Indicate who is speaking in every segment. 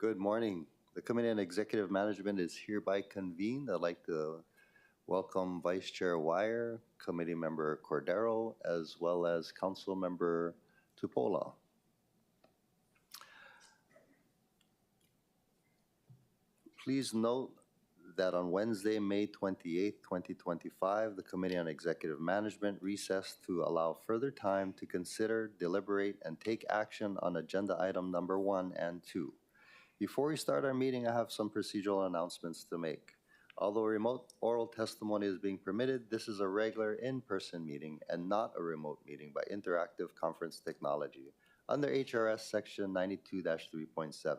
Speaker 1: Good morning. The Committee on Executive Management is hereby convened. I'd like to welcome Vice Chair Wire, Committee Member Cordero, as well as Council Member Tupola. Please note that on Wednesday, May 28, 2025, the Committee on Executive Management recessed to allow further time to consider, deliberate, and take action on agenda item number 1 and 2. Before we start our meeting, I have some procedural announcements to make. Although remote oral testimony is being permitted, this is a regular in-person meeting and not a remote meeting by interactive conference technology under HRS Section 92-3.7.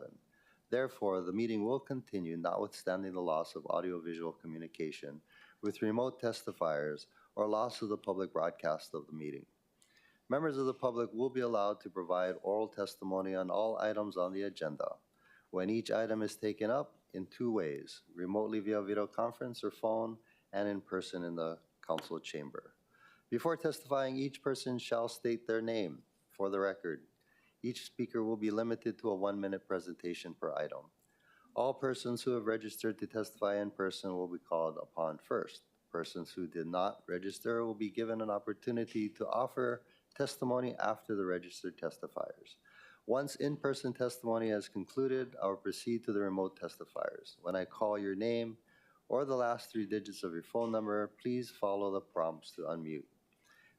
Speaker 1: Therefore, the meeting will continue notwithstanding the loss of audiovisual communication with remote testifiers or loss of the public broadcast of the meeting. Members of the public will be allowed to provide oral testimony on all items on the agenda when each item is taken up in 2 ways, remotely via video conference or phone and in person in the council chamber. Before testifying, each person shall state their name for the record. Each speaker will be limited to a 1-minute presentation per item. All persons who have registered to testify in person will be called upon first. Persons who did not register will be given an opportunity to offer testimony after the registered testifiers. Once in-person testimony has concluded, I will proceed to the remote testifiers. When I call your name or the last 3 digits of your phone number, please follow the prompts to unmute.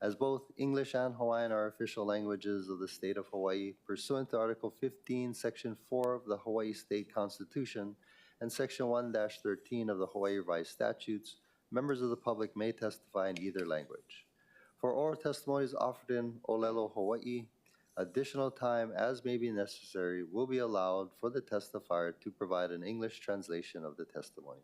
Speaker 1: As both English and Hawaiian are official languages of the state of Hawaii, pursuant to Article 15, Section 4 of the Hawaii State Constitution and Section 1-13 of the Hawaii Revised Statutes, members of the public may testify in either language. For oral testimonies offered in Olelo, Hawaii, additional time, as may be necessary, will be allowed for the testifier to provide an English translation of the testimony.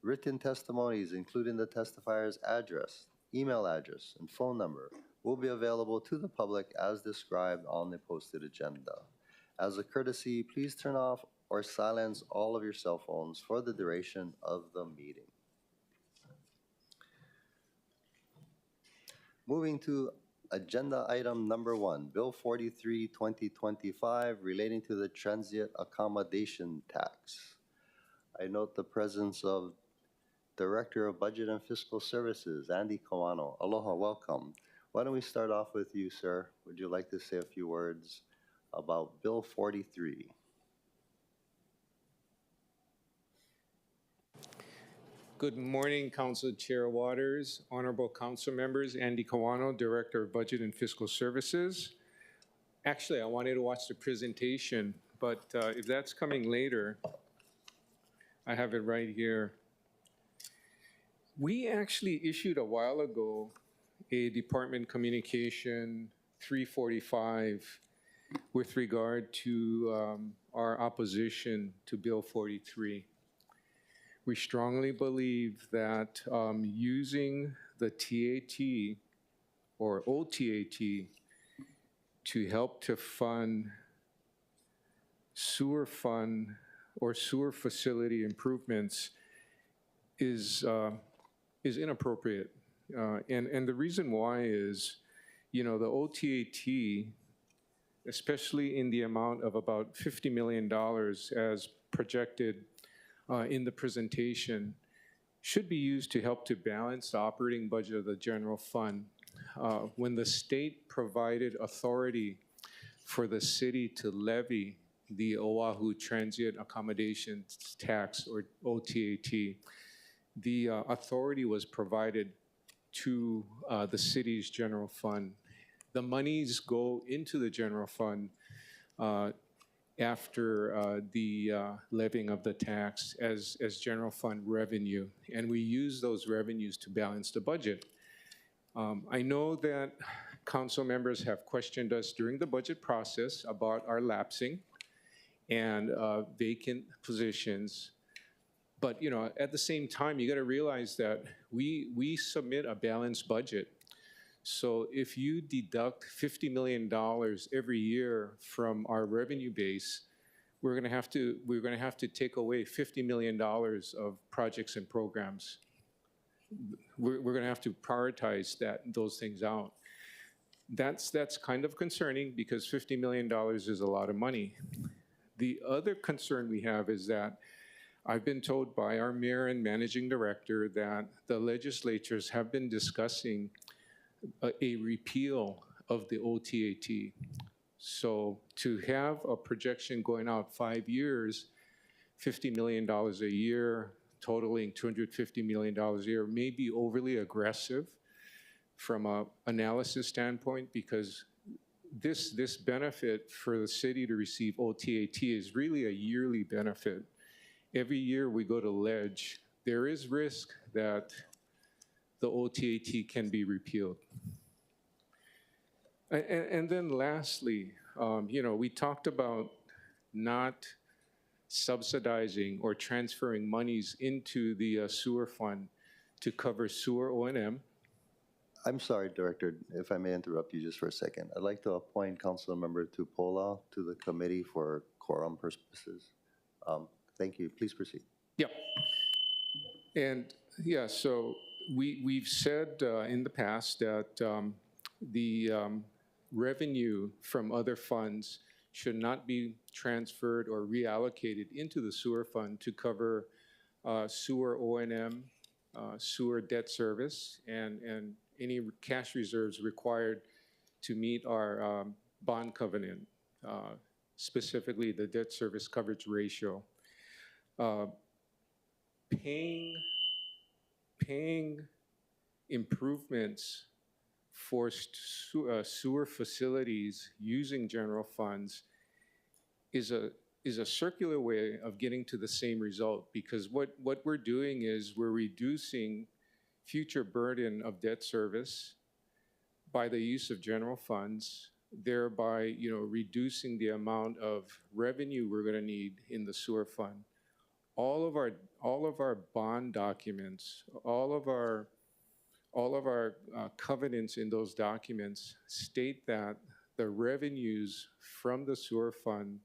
Speaker 1: Written testimonies, including the testifier's address, email address, and phone number, will be available to the public as described on the posted agenda. As a courtesy, please turn off or silence all of your cell phones for the duration of the meeting. Moving to agenda item number 1, Bill 43, 2025, relating to the transient accommodation tax. I note the presence of Director of Budget and Fiscal Services, Andy Kawano. Aloha, welcome. Why don't we start off with you, sir? Would you like to say a few words about Bill 43?
Speaker 2: Good morning, Council Chair Waters, Honorable Council members, Andy Kawano, Director of Budget and Fiscal Services. Actually, I wanted to watch the presentation, but if that's coming later, I have it right here. We actually issued a while ago a Department Communication 345 with regard to our opposition to Bill 43. We strongly believe that using the TAT or OTAT to help to fund sewer facility improvements is inappropriate. And the reason why is, you know, the OTAT, especially in the amount of about $50 million as projected in the presentation, should be used to help to balance the operating budget of the general fund. When the state provided authority for the city to levy the Oahu Transient Accommodation Tax, or OTAT, the authority was provided to the city's general fund. The monies go into the general fund after the levying of the tax as general fund revenue, and we use those revenues to balance the budget. I know that council members have questioned us during the budget process about our lapsing and vacant positions. But, you know, at the same time, you got to realize that we submit a balanced budget. So if you deduct $50 million every year from our revenue base, we're going to have to take away $50 million of projects and programs. We're going to have to prioritize those things out. That's kind of concerning because $50 million is a lot of money. The other concern we have is that I've been told by our mayor and managing director that the legislatures have been discussing a repeal of the OTAT. So to have a projection going out 5 years, $50 million a year, totaling $250 million a year, may be overly aggressive from an analysis standpoint, because this benefit for the city to receive OTAT is really a yearly benefit. Every year we go to ledge, there is risk that the OTAT can be repealed. And then lastly, we talked about not subsidizing or transferring monies into the sewer fund to cover sewer O&M.
Speaker 1: I'm sorry, Director, if I may interrupt you just for a second. I'd like to appoint Councilmember Tupola to the committee for quorum purposes. Thank you. Please proceed.
Speaker 2: Yeah. And yeah, so we've said in the past that the revenue from other funds should not be transferred or reallocated into the sewer fund to cover sewer O&M, sewer debt service, and any cash reserves required to meet our bond covenant, specifically the debt service coverage ratio. Paying improvements for sewer facilities using general funds is a circular way of getting to the same result, because what we're doing is we're reducing future burden of debt service by the use of general funds, thereby reducing the amount of revenue we're going to need in the sewer fund. All of our bond documents, all of our covenants in those documents state that the revenues from the sewer fund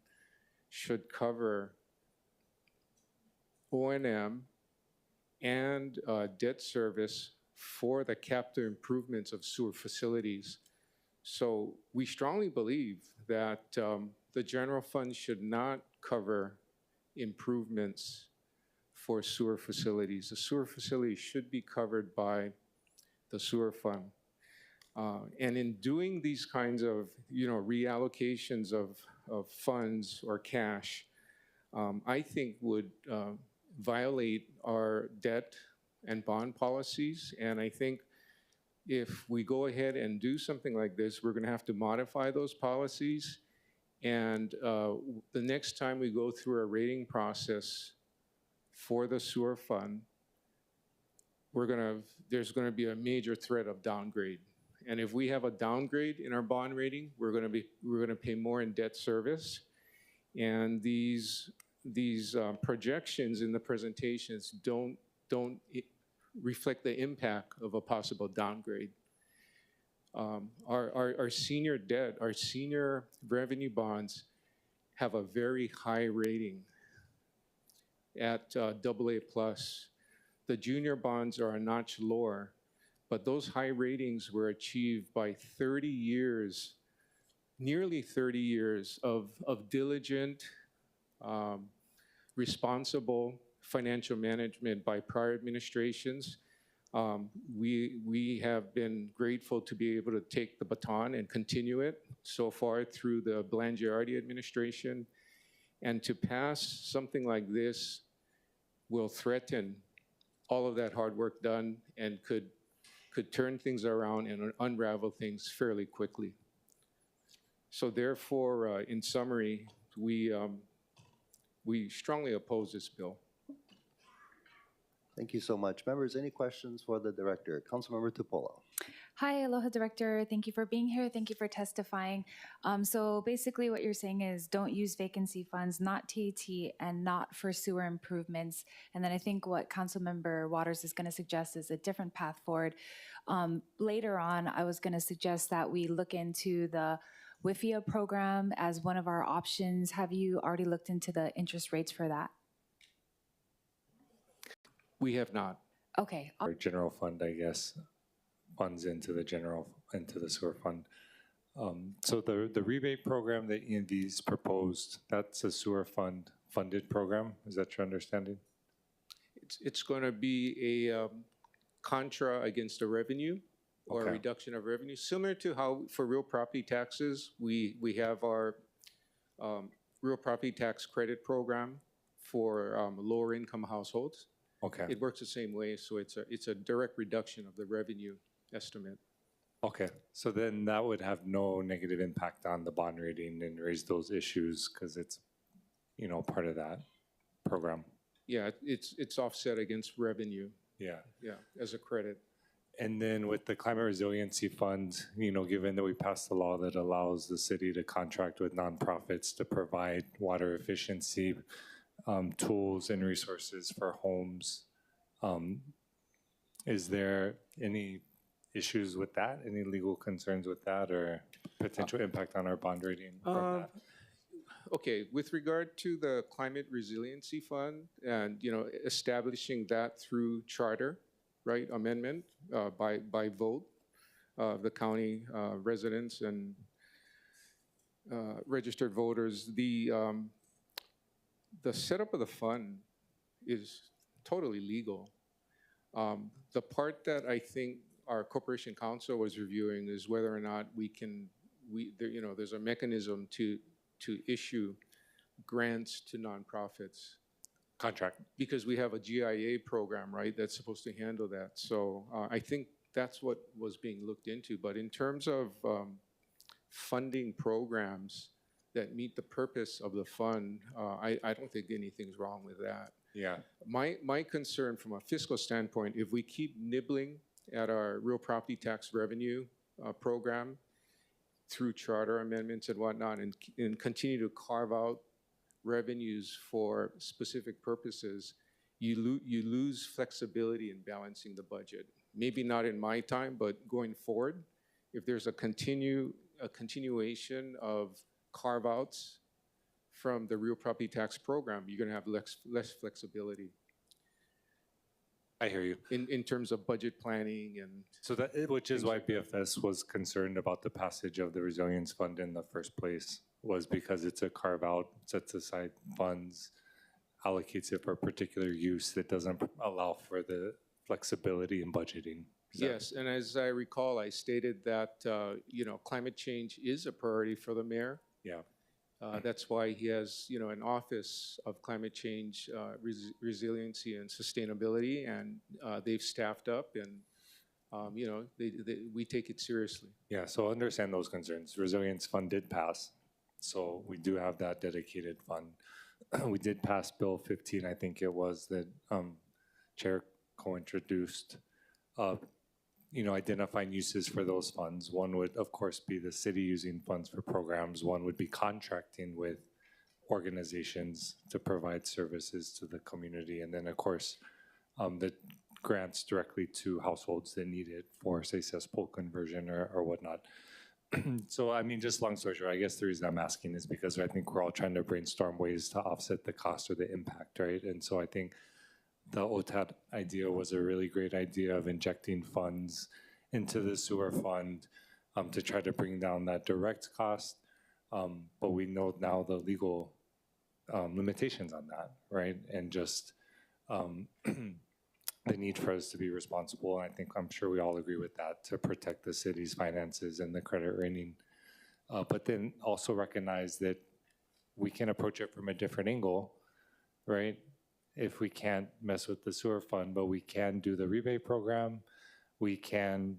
Speaker 2: should cover O&M and debt service for the capital improvements of sewer facilities. So we strongly believe that the general fund should not cover improvements for sewer facilities. The sewer facilities should be covered by the sewer fund. And in doing these kinds of reallocations of funds or cash, I think would violate our debt and bond policies. And I think if we go ahead and do something like this, we're going to have to modify those policies. And the next time we go through a rating process for the sewer fund, there's going to be a major threat of downgrade. And if we have a downgrade in our bond rating, we're going to pay more in debt service. And these projections in the presentations don't reflect the impact of a possible downgrade. Our senior debt, our senior revenue bonds have a very high rating at AA+. The junior bonds are a notch lower, but those high ratings were achieved by 30 years, nearly 30 years of diligent, responsible financial management by prior administrations. We have been grateful to be able to take the baton and continue it so far through the Blangiardi administration. And to pass something like this will threaten all of that hard work done and could turn things around and unravel things fairly quickly. So therefore, in summary, we strongly oppose this bill.
Speaker 1: Thank you so much. Members, any questions for the director? Councilmember Tupola.
Speaker 3: Hi, aloha, Director. Thank you for being here. Thank you for testifying. So basically what you're saying is don't use vacancy funds, not TAT, and not for sewer improvements. And then I think what Councilmember Waters is going to suggest is a different path forward. Later on, I was going to suggest that we look into the WIFIA program as one of our options. Have you already looked into the interest rates for that?
Speaker 2: We have not.
Speaker 3: Okay.
Speaker 4: Our general fund, I guess, funds into the sewer fund. So the rebate program that ENV's proposed, that's a sewer funded program. Is that your understanding?
Speaker 2: It's going to be a contra against the revenue or a
Speaker 4: Okay.
Speaker 2: reduction of revenue, similar to how for real property taxes, we have our real property tax credit program for lower income households.
Speaker 4: Okay.
Speaker 2: It works the same way, so it's a direct reduction of the revenue estimate.
Speaker 4: Okay. So then that would have no negative impact on the bond rating and raise those issues because it's, part of that program.
Speaker 2: Yeah, it's offset against revenue,
Speaker 4: Yeah.
Speaker 2: as a credit.
Speaker 4: And then with the climate resiliency fund, given that we passed a law that allows the city to contract with nonprofits to provide water efficiency tools and resources for homes, is there any issues with that? Any legal concerns with that or potential impact on our bond rating from that?
Speaker 2: Okay, with regard to the Climate Resiliency Fund and, establishing that through charter, right, amendment by vote of the county residents and registered voters, the setup of the fund is totally legal. The part that I think our Corporation Council was reviewing is whether or not there's a mechanism to issue grants to nonprofits.
Speaker 4: Contract.
Speaker 2: Because we have a GIA program, right, that's supposed to handle that. So I think that's what was being looked into. But in terms of funding programs that meet the purpose of the fund, I don't think anything's wrong with that.
Speaker 4: Yeah.
Speaker 2: My concern from a fiscal standpoint, if we keep nibbling at our real property tax revenue program through charter amendments and whatnot, and continue to carve out revenues for specific purposes, you lose flexibility in balancing the budget. Maybe not in my time, but going forward, if there's a continuation of carve-outs from the real property tax program, you're going to have less flexibility.
Speaker 4: I hear you.
Speaker 2: In terms of budget planning and...
Speaker 4: So which is why BFS was concerned about the passage of the Resilience Fund in the first place, was because it's a carve-out, sets aside funds, allocates it for a particular use that doesn't allow for the flexibility in budgeting.
Speaker 2: Yes, and as I recall, I stated that, climate change is a priority for the mayor.
Speaker 4: Yeah.
Speaker 2: That's why he has, an office of climate change, resiliency and sustainability, and they've staffed up, and we take it seriously. Yeah,
Speaker 4: so understand those concerns. Resilience Fund did pass, so we do have that dedicated fund. We did pass Bill 15, I think it was, that Chair co-introduced. Identifying uses for those funds. One would, of course, be the city using funds for programs. One would be contracting with organizations to provide services to the community. And then, of course, the grants directly to households that need it for, say, cesspool conversion or whatnot. So, just long story short, I guess the reason I'm asking is because I think we're all trying to brainstorm ways to offset the cost or the impact, right? And so I think the OTAT idea was a really great idea of injecting funds into the sewer fund to try to bring down that direct cost. But we know now the legal limitations on that, right? And just the need for us to be responsible. And I'm sure we all agree with that, to protect the city's finances and the credit rating. But then also recognize that we can approach it from a different angle, right? If we can't mess with the sewer fund, but we can do the rebate program, we can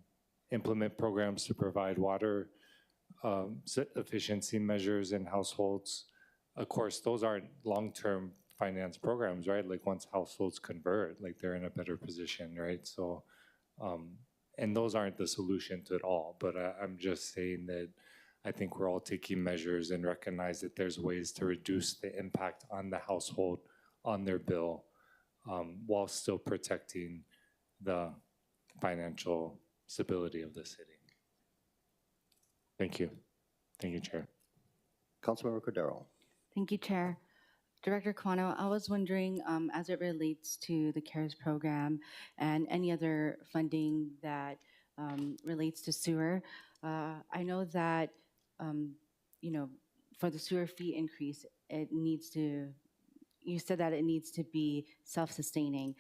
Speaker 4: implement programs to provide water efficiency measures in households. Of course, those aren't long-term finance programs, right? Like once households convert, like they're in a better position, right? So, and those aren't the solution to it all, but I'm just saying that I think we're all taking measures and recognize that there's ways to reduce the impact on the household on their bill while still protecting the financial stability of the city. Thank you. Thank you, Chair.
Speaker 1: Councilmember Cordero.
Speaker 5: Thank you, Chair. Director Kawano, I was wondering, as it relates to the CARES program and any other funding that relates to sewer, I know that, you know, for the sewer fee increase, it needs to, you said that it needs to be self-sustaining,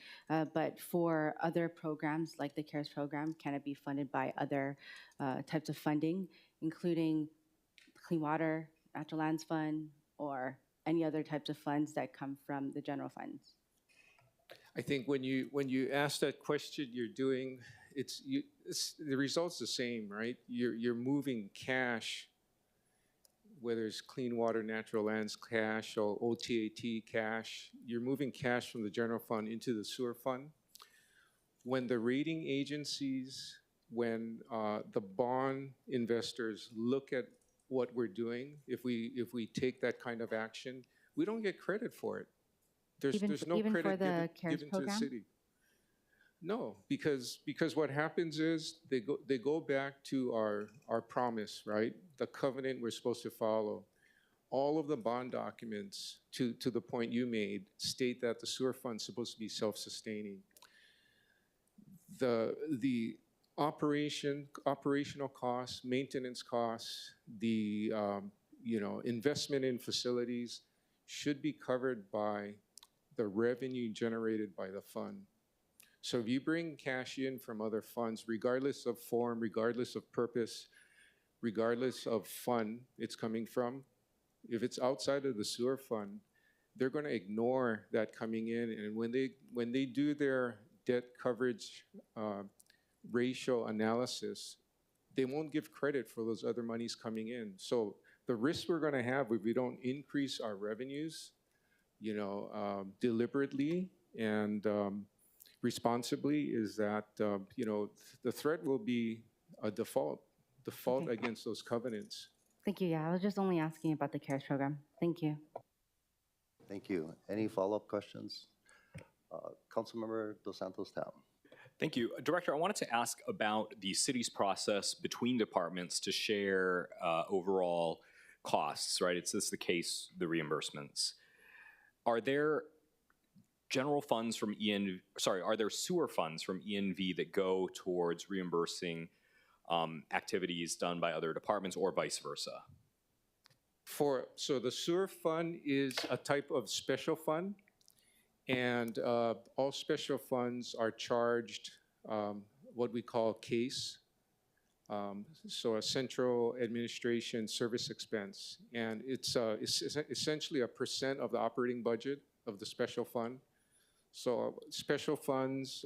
Speaker 5: but for other programs like the CARES program, can it be funded by other types of funding, including Clean Water, Natural Lands Fund, or any other types of funds that come from the general funds?
Speaker 2: I think when you ask that question, the result's the same, right? You're moving cash, whether it's Clean Water, Natural Lands cash, or OTAT cash. You're moving cash from the general fund into the sewer fund. When the rating agencies, when the bond investors look at what we're doing, if we take that kind of action, we don't get credit for it. There's no
Speaker 5: even for
Speaker 2: credit
Speaker 5: the CARES
Speaker 2: given to the
Speaker 5: program?
Speaker 2: city. No, because what happens is they go back to our promise, right? The covenant we're supposed to follow. All of the bond documents, to the point you made, state that the sewer fund's supposed to be self-sustaining. The operational costs, maintenance costs, the investment in facilities should be covered by the revenue generated by the fund. So if you bring cash in from other funds, regardless of form, regardless of purpose, regardless of fund it's coming from, if it's outside of the sewer fund, they're going to ignore that coming in. And when they do their debt coverage ratio analysis, they won't give credit for those other monies coming in. So the risk we're going to have if we don't increase our revenues, deliberately and responsibly, is that the threat will be a default
Speaker 5: Okay.
Speaker 2: against those covenants.
Speaker 5: Thank you. Yeah, I was just only asking about the CARES program. Thank you.
Speaker 1: Thank you. Any follow-up questions? Councilmember Dos Santos Tam.
Speaker 6: Thank you. Director, I wanted to ask about the city's process between departments to share overall costs, right? It's this the case, the reimbursements. Are there general funds from are there sewer funds from ENV that go towards reimbursing activities done by other departments or vice versa?
Speaker 2: So the sewer fund is a type of special fund, and all special funds are charged what we call CASE, so a central administration service expense, and it's essentially a % of the operating budget of the special fund. So special funds,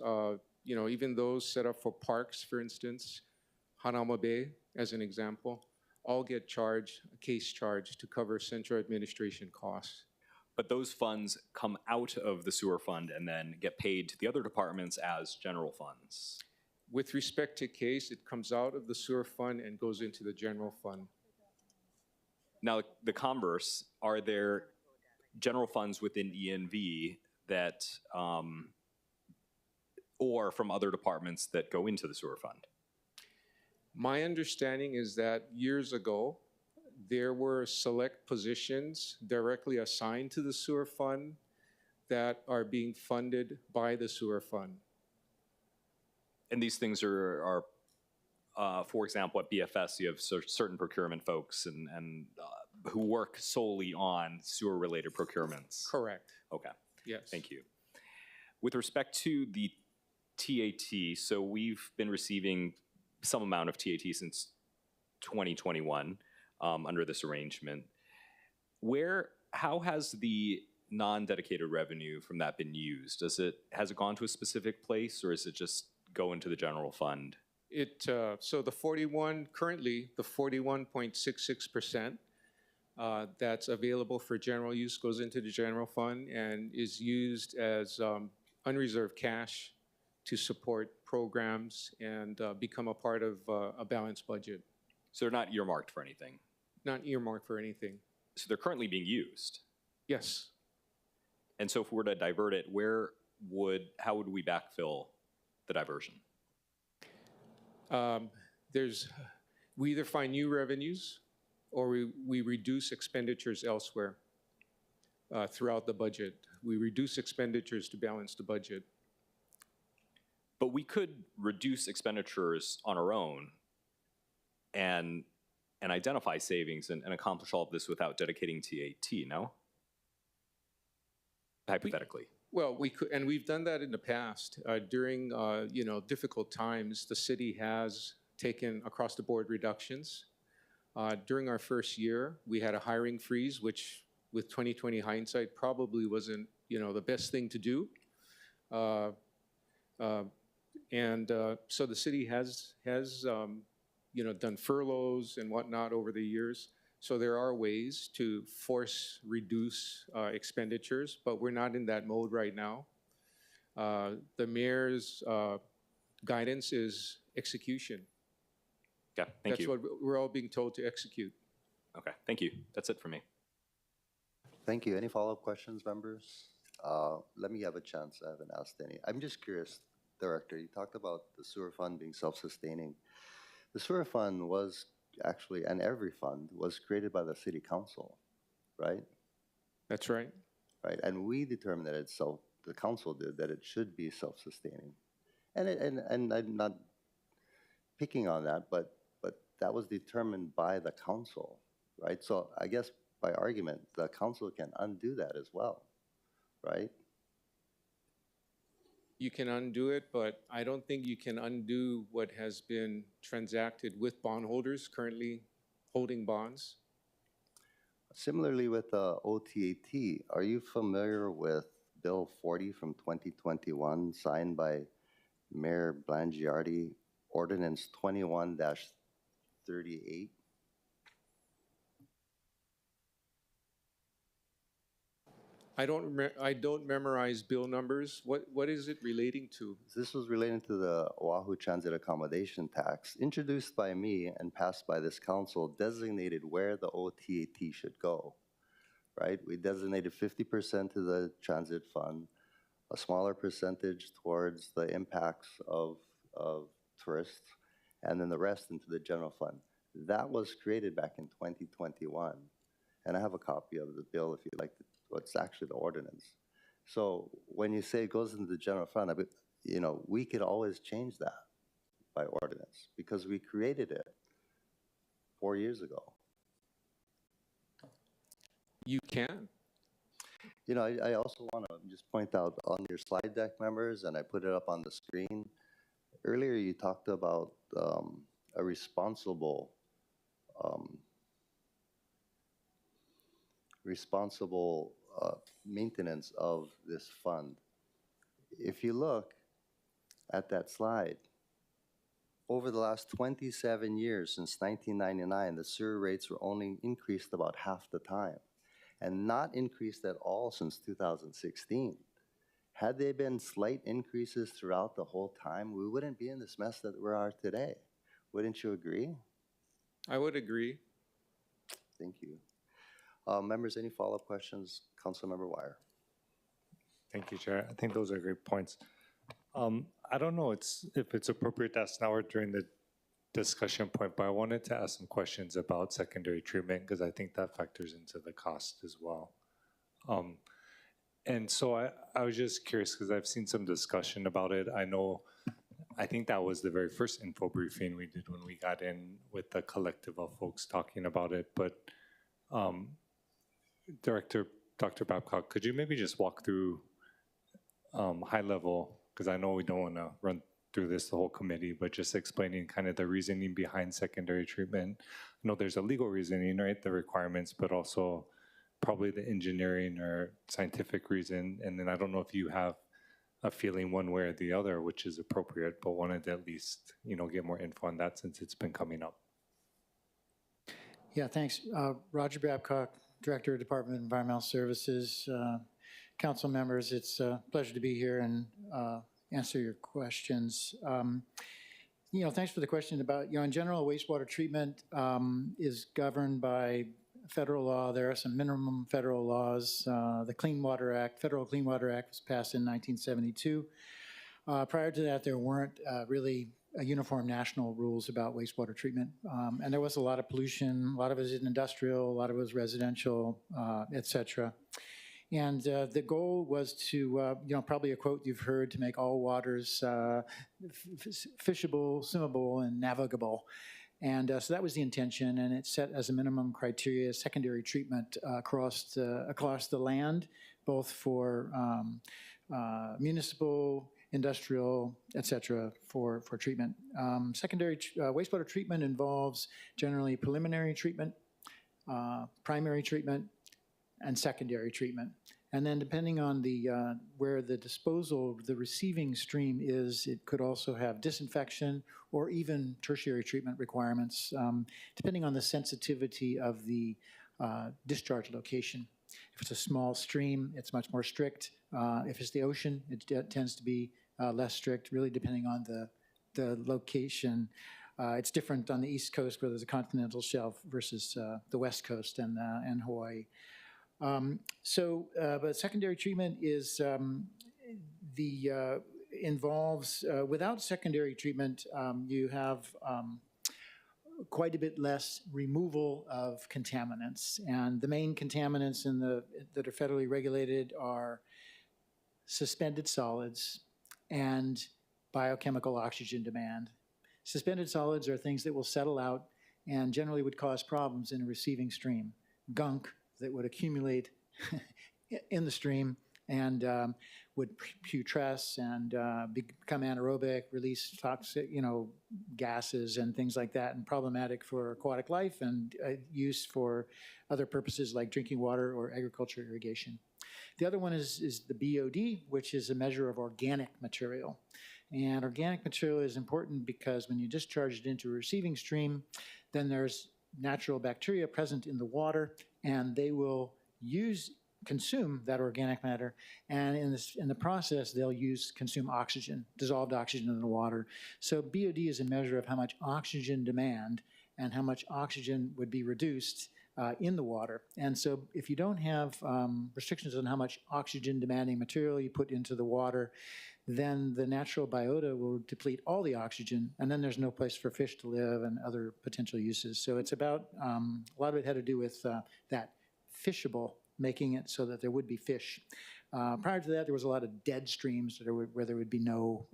Speaker 2: even those set up for parks, for instance, Hanauma Bay, as an example, all get charged, a CASE charge to cover central administration costs.
Speaker 6: But those funds come out of the sewer fund and then get paid to the other departments as general funds.
Speaker 2: With respect to CASE, it comes out of the sewer fund and goes into the general fund.
Speaker 6: Now, the converse, are there general funds within ENV that, or from other departments that go into the sewer fund?
Speaker 2: My understanding is that years ago, there were select positions directly assigned to the sewer fund that are being funded by the sewer fund.
Speaker 6: And these things are for example, at BFS, you have certain procurement folks and who work solely on sewer-related procurements.
Speaker 2: Correct.
Speaker 6: Okay.
Speaker 2: Yes.
Speaker 6: Thank you. With respect to the TAT, so we've been receiving some amount of TAT since 2021 under this arrangement. How has the non-dedicated revenue from that been used? Has it gone to a specific place, or is it just go into the general fund?
Speaker 2: So the 41.66% that's available for general use goes into the general fund and is used as unreserved cash to support programs and become a part of a balanced budget.
Speaker 6: So they're not earmarked for anything?
Speaker 2: Not earmarked for anything.
Speaker 6: So they're currently being used?
Speaker 2: Yes.
Speaker 6: And so if we were to divert it, how would we backfill the diversion?
Speaker 2: We either find new revenues or we reduce expenditures elsewhere throughout the budget. We reduce expenditures to balance the budget.
Speaker 6: But we could reduce expenditures on our own and identify savings and accomplish all of this without dedicating TAT, no? Hypothetically.
Speaker 2: Well, we could, and we've done that in the past. During, difficult times, the city has taken across-the-board reductions. During our first year, we had a hiring freeze, which with 2020 hindsight probably wasn't, the best thing to do. So the city has done furloughs and whatnot over the years. So there are ways to reduce expenditures, but we're not in that mode right now. The mayor's guidance is execution.
Speaker 6: Yeah, thank you.
Speaker 2: That's what we're all being told to execute.
Speaker 6: Okay, thank you. That's it for me.
Speaker 1: Thank you. Any follow-up questions, members? Let me have a chance. I haven't asked any. I'm just curious, Director, you talked about the sewer fund being self-sustaining. The sewer fund was actually, and every fund was created by the city council, right?
Speaker 2: That's right.
Speaker 1: Right, and we determined that the council did, that it should be self-sustaining. And I'm not picking on that, but that was determined by the council, right? So I guess by argument, the council can undo that as well, right?
Speaker 2: You can undo it, but I don't think you can undo what has been transacted with bondholders currently holding bonds.
Speaker 1: Similarly with OTAT, are you familiar with Bill 40 from 2021 signed by Mayor Blangiardi, Ordinance 21-38?
Speaker 2: I don't memorize bill numbers. What is it relating to?
Speaker 1: This was relating to the Oahu Transit Accommodation Tax, introduced by me and passed by this council, designated where the OTAT should go, right? We designated 50% to the transit fund, a smaller percentage towards the impacts of tourists, and then the rest into the general fund. That was created back in 2021. And I have a copy of the bill if you'd like to, what's actually the ordinance. So when you say it goes into the general fund, we could always change that by ordinance because we created it 4 years ago.
Speaker 2: You can.
Speaker 1: I also want to just point out on your slide deck, members, and I put it up on the screen. Earlier, you talked about a responsible maintenance of this fund. If you look at that slide, over the last 27 years since 1999, the sewer rates were only increased about half the time and not increased at all since 2016. Had they been slight increases throughout the whole time, we wouldn't be in this mess that we are today. Wouldn't you agree?
Speaker 2: I would agree.
Speaker 1: Thank you. Members, any follow-up questions? Councilmember Wire.
Speaker 4: Thank you, Chair. I think those are great points. I don't know if it's appropriate to ask now or during the discussion point, but I wanted to ask some questions about secondary treatment because I think that factors into the cost as well. And so I was just curious because I've seen some discussion about it. I think that was the very first info briefing we did when we got in with the collective of folks talking about it. But Director Dr. Babcock, could you maybe just walk through high level, because I know we don't want to run through this the whole committee, but just explaining kind of the reasoning behind secondary treatment. I know there's a legal reasoning, right, the requirements, but also probably the engineering or scientific reason. And then I don't know if you have a feeling one way or the other, which is appropriate, but wanted to at least, get more info on that since it's been coming up.
Speaker 7: Yeah, thanks. Roger Babcock, Director of Department of Environmental Services. Council members, it's a pleasure to be here and answer your questions. Thanks for the question about, in general, wastewater treatment is governed by federal law. There are some minimum federal laws. The Clean Water Act, Federal Clean Water Act was passed in 1972. Prior to that, there weren't really uniform national rules about wastewater treatment. And there was a lot of pollution. A lot of it was industrial, a lot of it was residential, et cetera. And the goal was to, probably a quote you've heard, to make all waters fishable, swimmable, and navigable. And so that was the intention, and it set as a minimum criteria secondary treatment across the land, both for municipal, industrial, et cetera, for treatment. Secondary wastewater treatment involves generally preliminary treatment, primary treatment, and secondary treatment. And then depending on where the disposal, the receiving stream is, it could also have disinfection or even tertiary treatment requirements, depending on the sensitivity of the discharge location. If it's a small stream, it's much more strict. If it's the ocean, it tends to be less strict, really depending on the location. It's different on the East Coast where there's a continental shelf versus the West Coast and Hawaii. But secondary treatment is involves, without secondary treatment, you have quite a bit less removal of contaminants. And the main contaminants that are federally regulated are suspended solids and biochemical oxygen demand. Suspended solids are things that will settle out and generally would cause problems in a receiving stream. Gunk that would accumulate in the stream and would putresce and become anaerobic, release toxic, gases and things like that, and problematic for aquatic life and use for other purposes like drinking water or agriculture irrigation. The other one is the BOD, which is a measure of organic material. And organic material is important because when you discharge it into a receiving stream, then there's natural bacteria present in the water, and they will consume that organic matter, and in the process, they'll consume oxygen, dissolved oxygen in the water. So BOD is a measure of how much oxygen demand and how much oxygen would be reduced in the water. And so if you don't have restrictions on how much oxygen demanding material you put into the water, then the natural biota will deplete all the oxygen, and then there's no place for fish to live and other potential uses. So it's about, a lot of it had to do with that fishable, making it so that there would be fish. Prior to that, there was a lot of dead streams where there would be no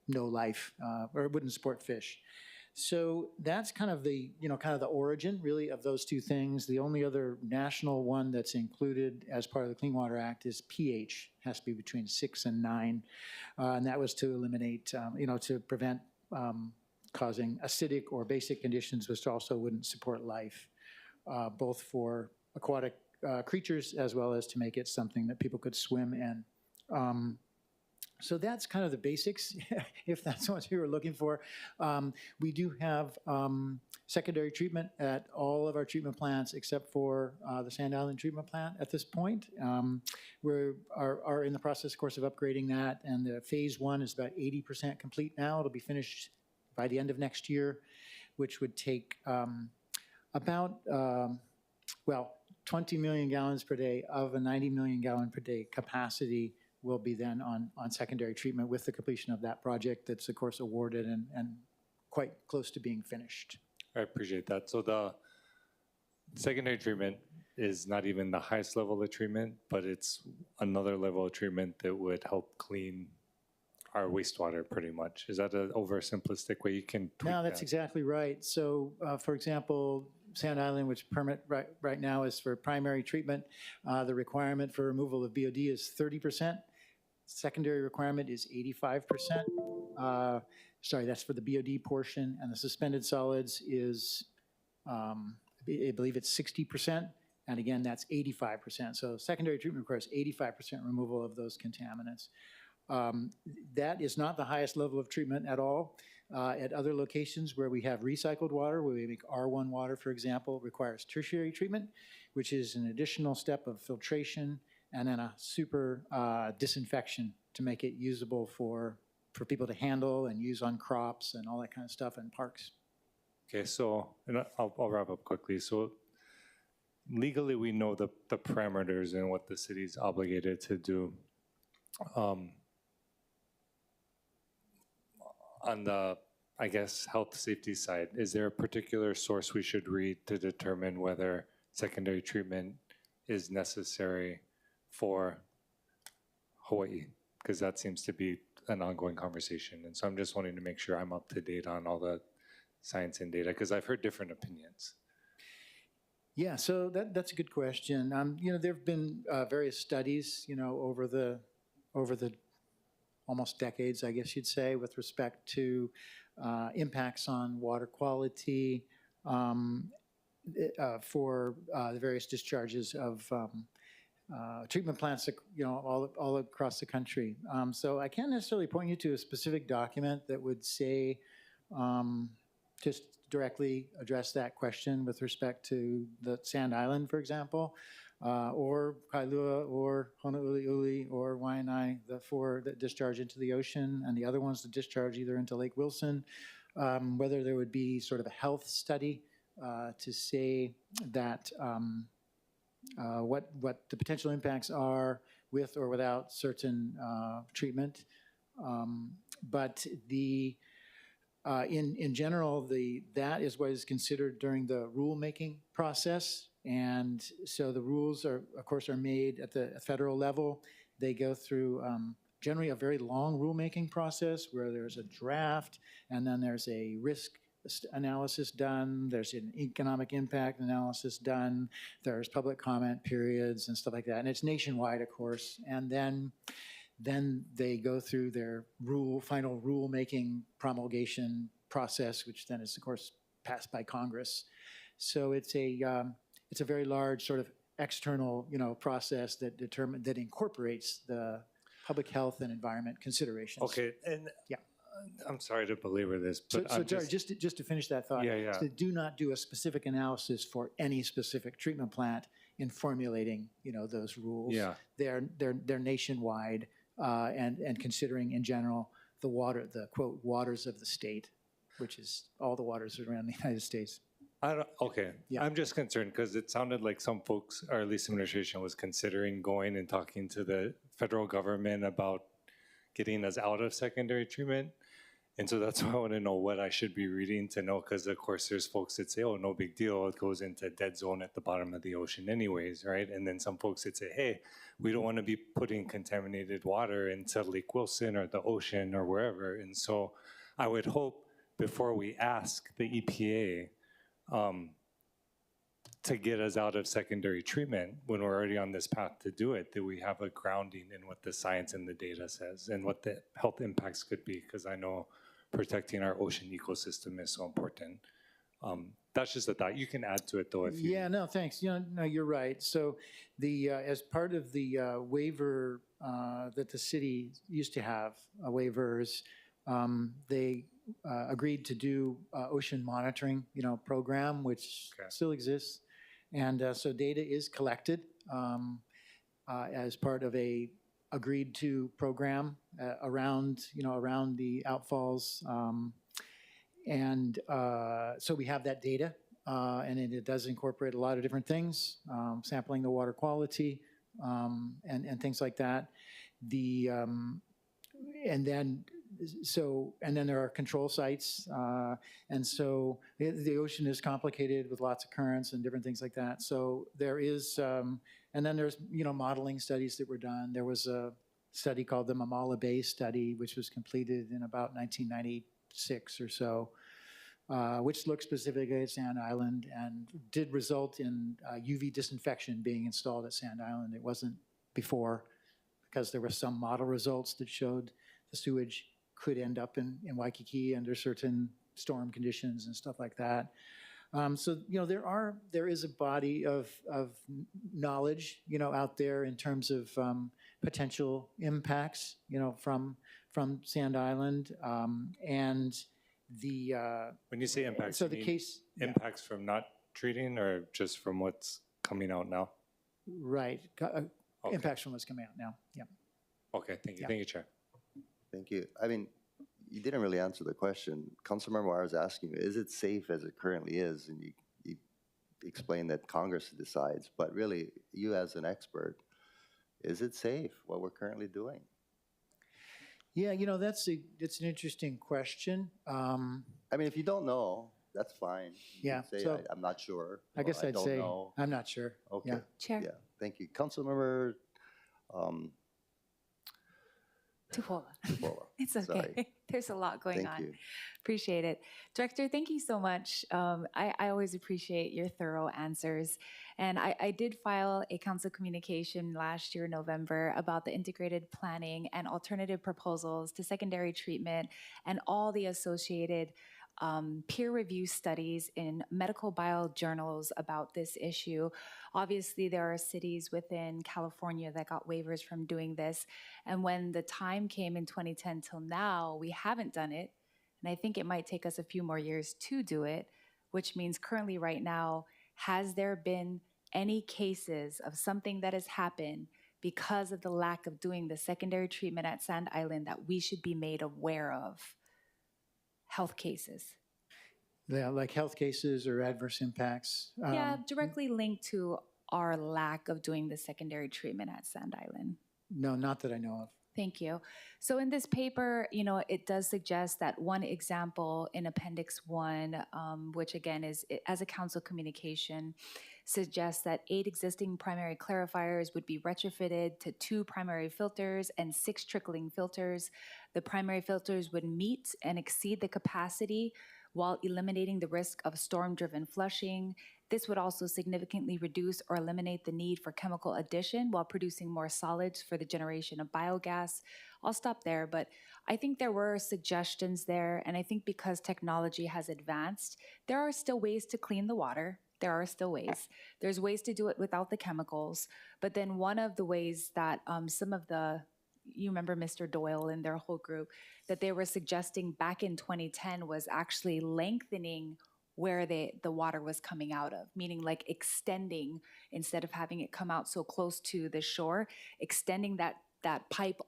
Speaker 7: life, or it wouldn't support fish. So that's kind of the origin, really, of those two things. The only other national one that's included as part of the Clean Water Act is pH. It has to be between 6 and 9. And that was to eliminate, to prevent causing acidic or basic conditions, which also wouldn't support life, both for aquatic creatures as well as to make it something that people could swim in. So that's kind of the basics, if that's what you were looking for. We do have secondary treatment at all of our treatment plants except for the Sand Island treatment plant at this point. We are in the process, of course, of upgrading that, and the phase 1 is about 80% complete now. It'll be finished by the end of next year, which would take about 20 million gallons per day of a 90 million gallon per day capacity will be then on secondary treatment with the completion of that project that's, of course, awarded and quite close to being finished.
Speaker 4: I appreciate that. So the secondary treatment is not even the highest level of treatment, but it's another level of treatment that would help clean our wastewater pretty much. Is that an oversimplistic way you can tweak
Speaker 7: No, that's
Speaker 4: that?
Speaker 7: exactly right. So, for example, Sand Island, which permit right now is for primary treatment, the requirement for removal of BOD is 30%. Secondary requirement is 85%. Sorry, that's for the BOD portion, and the suspended solids is, I believe it's 60%, and again, that's 85%. So secondary treatment requires 85% removal of those contaminants. That is not the highest level of treatment at all. At other locations where we have recycled water, where we make R1 water, for example, requires tertiary treatment, which is an additional step of filtration and then a super disinfection to make it usable for people to handle and use on crops and all that kind of stuff in parks.
Speaker 4: Okay, so and I'll wrap up quickly. So legally, we know the parameters and what the city's obligated to do. On the, I guess, health safety side, is there a particular source we should read to determine whether secondary treatment is necessary for Hawaii? Because that seems to be an ongoing conversation. And so I'm just wanting to make sure I'm up to date on all the science and data? Because I've heard different opinions.
Speaker 7: Yeah, so that's a good question. There have been various studies, over the almost decades, I guess you'd say, with respect to impacts on water quality for the various discharges of treatment plants, all across the country. So I can't necessarily point you to a specific document that would say just directly address that question with respect to the Sand Island, for example, or Kailua, or Honolulu, or Waianae, the four that discharge into the ocean, and the other ones that discharge either into Lake Wilson, whether there would be sort of a health study to say that what the potential impacts are with or without certain treatment. But in general, that is what is considered during the rulemaking process. And so the rules are, of course, are made at the federal level. They go through generally a very long rulemaking process where there's a draft, and then there's a risk analysis done, there's an economic impact analysis done, there's public comment periods and stuff like that. And it's nationwide, of course. And then they go through their final rulemaking promulgation process, which then is, of course, passed by Congress. So it's a very large sort of external, process that incorporates the public health and environment considerations.
Speaker 4: Okay, and
Speaker 7: yeah.
Speaker 4: I'm sorry to belabor this, but
Speaker 7: just to finish that thought.
Speaker 4: Yeah.
Speaker 7: So do not do a specific analysis for any specific treatment plant in formulating, those rules.
Speaker 4: Yeah.
Speaker 7: They're nationwide, and considering in general the quote waters of the state, which is all the waters around the United States.
Speaker 4: Okay. Yeah. I'm just concerned because it sounded like some folks, or at least administration, was considering going and talking to the federal government about getting us out of secondary treatment. And so that's why I want to know what I should be reading to know, because of course there's folks that say, oh, no big deal, it goes into dead zone at the bottom of the ocean anyways, right? And then some folks that say, hey, we don't want to be putting contaminated water into Lake Wilson or the ocean or wherever. And so I would hope before we ask the EPA to get us out of secondary treatment when we're already on this path to do it, that we have a grounding in what the science and the data says and what the health impacts could be, because I know protecting our ocean ecosystem is so important. That's just a thought. You can add to it though if you...
Speaker 7: Yeah, no, thanks. No, you're right. So as part of the waiver that the city used to have, waivers, they agreed to do ocean monitoring, program, which still exists. And so data is collected as part of a agreed to program around the outfalls. So we have that data, and it does incorporate a lot of different things, sampling the water quality and things like that. And then there are control sites, and so the ocean is complicated with lots of currents and different things like that. So there is, and then there's modeling studies that were done. There was a study called the Mamala Bay study, which was completed in about 1996 or so, which looked specifically at Sand Island and did result in UV disinfection being installed at Sand Island. It wasn't before, because there were some model results that showed the sewage could end up in Waikiki under certain storm conditions and stuff like that. So there is a body of knowledge out there in terms of potential impacts from Sand Island, and the
Speaker 4: when you say impacts,
Speaker 7: so
Speaker 4: you
Speaker 7: the
Speaker 4: mean
Speaker 7: case
Speaker 4: impacts from not treating or just from what's coming out now?
Speaker 7: Right,
Speaker 4: Okay.
Speaker 7: impacts from what's coming out now. Yeah.
Speaker 4: Okay, thank you.
Speaker 7: Yeah.
Speaker 4: Thank you, Chair.
Speaker 1: Thank you. I mean, you didn't really answer the question. Councilmember, I was asking you, is it safe as it currently is? And you explained that Congress decides, but really, you as an expert, is it safe, what we're currently doing?
Speaker 7: Yeah, it's an interesting question.
Speaker 1: I mean, if you don't know, that's fine. You
Speaker 7: Yeah,
Speaker 1: can say,
Speaker 7: so
Speaker 1: I'm not sure.
Speaker 7: I guess
Speaker 1: or
Speaker 7: I'd
Speaker 1: don't
Speaker 7: say
Speaker 1: know.
Speaker 7: I'm not sure.
Speaker 1: Okay.
Speaker 7: Yeah.
Speaker 3: Chair.
Speaker 1: Yeah, thank you. Councilmember
Speaker 3: Tupola.
Speaker 1: Tupola.
Speaker 3: It's okay.
Speaker 1: Sorry.
Speaker 3: There's a lot going
Speaker 1: Thank
Speaker 3: on.
Speaker 1: you.
Speaker 3: Appreciate it. Director, thank you so much. I always appreciate your thorough answers. And I did file a council communication last year, November, about the integrated planning and alternative proposals to secondary treatment and all the associated peer review studies in medical bio journals about this issue. Obviously, there are cities within California that got waivers from doing this. And when the time came in 2010 till now, we haven't done it. And I think it might take us a few more years to do it, which means currently right now, has there been any cases of something that has happened because of the lack of doing the secondary treatment at Sand Island that we should be made aware of? Health cases.
Speaker 7: Yeah, like health cases or adverse impacts.
Speaker 3: Yeah, directly linked to our lack of doing the secondary treatment at Sand Island.
Speaker 7: No, not that I know of.
Speaker 3: Thank you. So in this paper, it does suggest that one example in Appendix 1, which again is as a council communication, suggests that 8 existing primary clarifiers would be retrofitted to 2 primary filters and 6 trickling filters. The primary filters would meet and exceed the capacity while eliminating the risk of storm-driven flushing. This would also significantly reduce or eliminate the need for chemical addition while producing more solids for the generation of biogas. I'll stop there, but I think there were suggestions there, and I think because technology has advanced, there are still ways to clean the water. There are still ways. There's ways to do it without the chemicals, but then one of the ways that some of the, you remember Mr. Doyle and their whole group, that they were suggesting back in 2010 was actually lengthening where the water was coming out of, meaning like extending, instead of having it come out so close to the shore, extending that pipe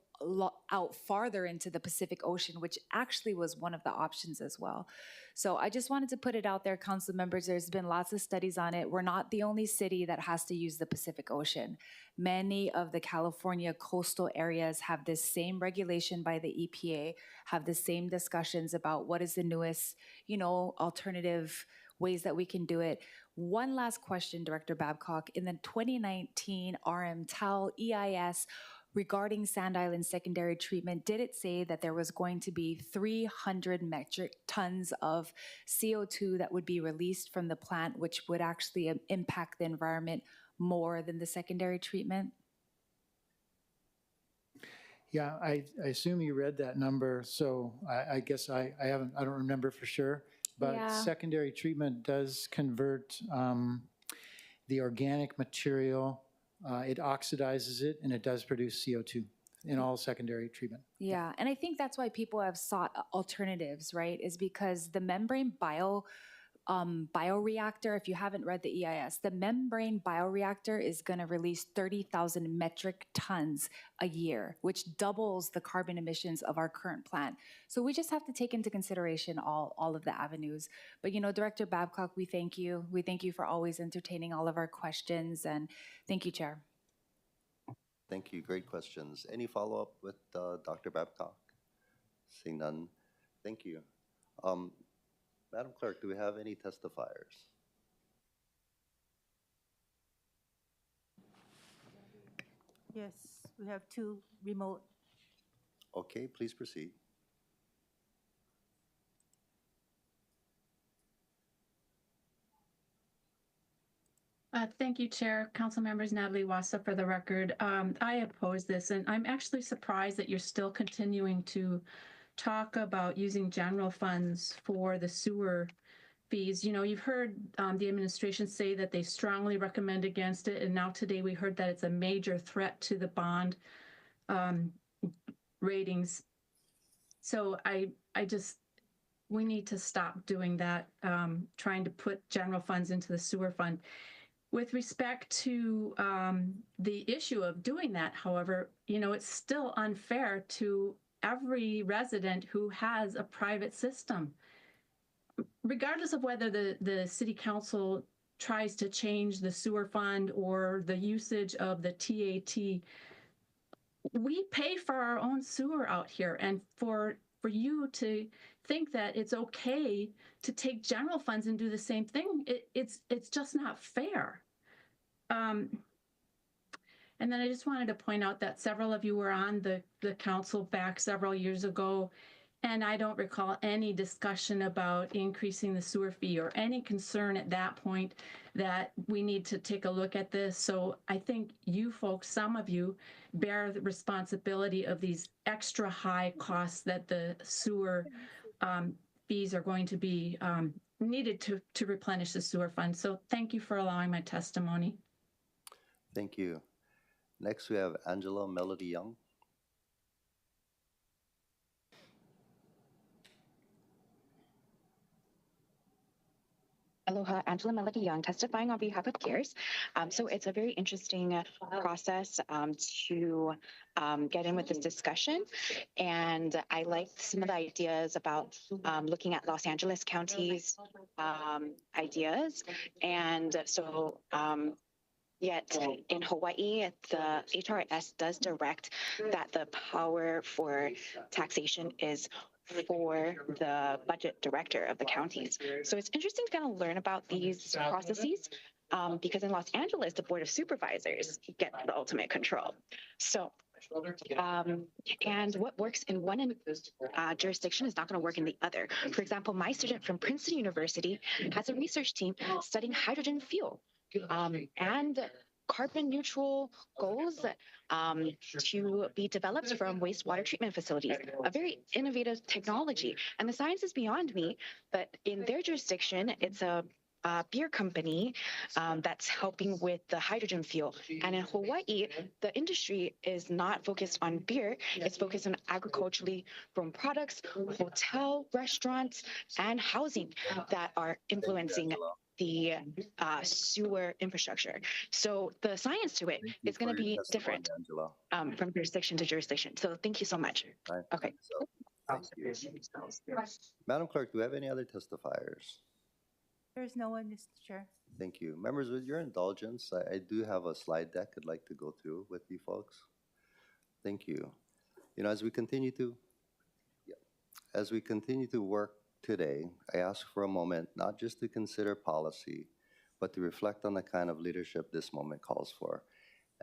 Speaker 3: out farther into the Pacific Ocean, which actually was one of the options as well. So I just wanted to put it out there, council members. There's been lots of studies on it. We're not the only city that has to use the Pacific Ocean. Many of the California coastal areas have this same regulation by the EPA, have the same discussions about what is the newest, alternative ways that we can do it. One last question, Director Babcock. In the 2019 RMTAL EIS, regarding Sand Island secondary treatment, did it say that there was going to be 300 metric tons of CO2 that would be released from the plant, which would actually impact the environment more than the secondary treatment?
Speaker 7: Yeah, I assume you read that number, so I guess I don't remember for sure. But
Speaker 3: Yeah.
Speaker 7: Secondary treatment does convert the organic material. It oxidizes it, and it does produce CO2 in all secondary treatment.
Speaker 3: Yeah, and I think that's why people have sought alternatives, right? Is because the membrane bioreactor, if you haven't read the EIS, the membrane bioreactor is going to release 30,000 metric tons a year, which doubles the carbon emissions of our current plant. So we just have to take into consideration all of the avenues. But Director Babcock, we thank you. We thank you for always entertaining all of our questions, and thank you, Chair.
Speaker 1: Thank you. Great questions. Any follow-up with Dr. Babcock? Seeing none, thank you. Madam Clerk, do we have any testifiers?
Speaker 8: Yes, we have 2 remote.
Speaker 1: Okay, please proceed.
Speaker 9: Thank you, Chair. Council members, Natalie Wassa for the record. I oppose this, and I'm actually surprised that you're still continuing to talk about using general funds for the sewer fees. You've heard the administration say that they strongly recommend against it, and now today we heard that it's a major threat to the bond ratings. So we need to stop doing that, trying to put general funds into the sewer fund. With respect to the issue of doing that, however, it's still unfair to every resident who has a private system. Regardless of whether the city council tries to change the sewer fund or the usage of the TAT, we pay for our own sewer out here. And for you to think that it's okay to take general funds and do the same thing, it's just not fair. And then I just wanted to point out that several of you were on the council back several years ago, and I don't recall any discussion about increasing the sewer fee or any concern at that point that we need to take a look at this. So I think you folks, some of you, bear the responsibility of these extra high costs that the sewer fees are going to be needed to replenish the sewer fund. So thank you for allowing my testimony.
Speaker 1: Thank you. Next, we have Angela Melody Young.
Speaker 10: Aloha, Angela Melody Young, testifying on behalf of CARES. So it's a very interesting process to get in with this discussion. And I liked some of the ideas about looking at Los Angeles County's ideas. And so yet in Hawaii, the HRS does direct that the power for taxation is for the budget director of the counties. So it's interesting to kind of learn about these processes because in Los Angeles, the Board of Supervisors get the ultimate control. So, and what works in one jurisdiction is not going to work in the other. For example, my student from Princeton University has a research team studying hydrogen fuel and carbon neutral goals to be developed from wastewater treatment facilities, a very innovative technology. And the science is beyond me, but in their jurisdiction, it's a beer company that's helping with the hydrogen fuel. And in Hawaii, the industry is not focused on beer, it's focused on agriculturally grown products, hotel, restaurants, and housing that are influencing the sewer infrastructure. So the science to it is going to be different from jurisdiction to jurisdiction. So thank you so much.
Speaker 1: Right.
Speaker 10: Okay.
Speaker 1: Thank you. Madam Clerk, do we have any other testifiers?
Speaker 8: There's no one, Mr. Chair.
Speaker 1: Thank you. Members, with your indulgence, I do have a slide deck I'd like to go through with you folks. Thank you. You know, as we continue to work today, I ask for a moment not just to consider policy, but to reflect on the kind of leadership this moment calls for.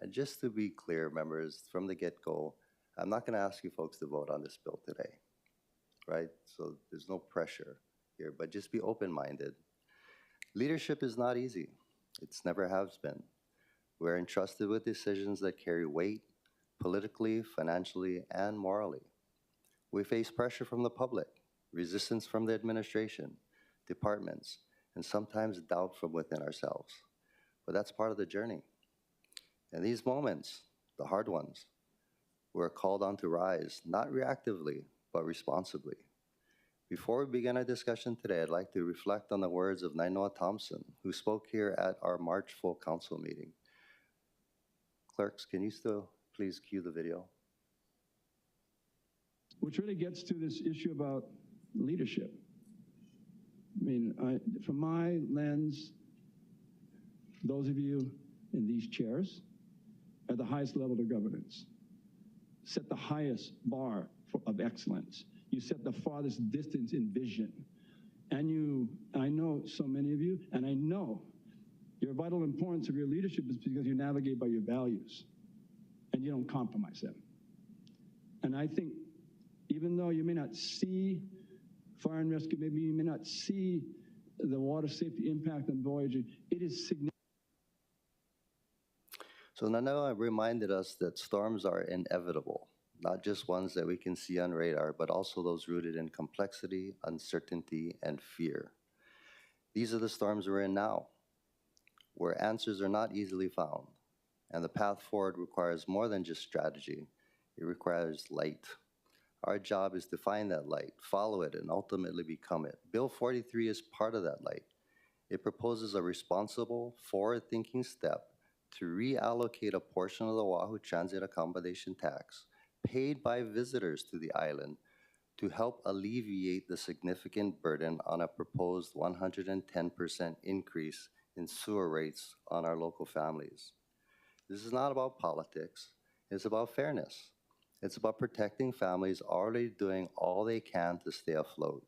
Speaker 1: And just to be clear, members, from the get-go, I'm not going to ask you folks to vote on this bill today, right? So there's no pressure here, but just be open-minded. Leadership is not easy. It's never has been. We're entrusted with decisions that carry weight politically, financially, and morally. We face pressure from the public, resistance from the administration, departments, and sometimes doubt from within ourselves. But that's part of the journey. In these moments, the hard ones, we're called on to rise, not reactively, but responsibly. Before we begin our discussion today, I'd like to reflect on the words of Nainoa Thompson, who spoke here at our March full council meeting. Clerks, can you still please cue the video?
Speaker 11: Which really gets to this issue about leadership. I mean, from my lens, those of you in these chairs at the highest level of governance set the highest bar of excellence. You set the farthest distance in vision. And I know so many of you, and I know your vital importance of your leadership is because you navigate by your values and you don't compromise them. And I think even though you may not see fire and rescue, maybe you may not see the water safety impact on Voyager, it is significant.
Speaker 1: So Nainoa reminded us that storms are inevitable, not just ones that we can see on radar, but also those rooted in complexity, uncertainty, and fear. These are the storms we're in now, where answers are not easily found, and the path forward requires more than just strategy. It requires light. Our job is to find that light, follow it, and ultimately become it. Bill 43 is part of that light. It proposes a responsible, forward-thinking step to reallocate a portion of the Oahu Transit Accommodation Tax paid by visitors to the island to help alleviate the significant burden on a proposed 110% increase in sewer rates on our local families. This is not about politics, it's about fairness. It's about protecting families already doing all they can to stay afloat.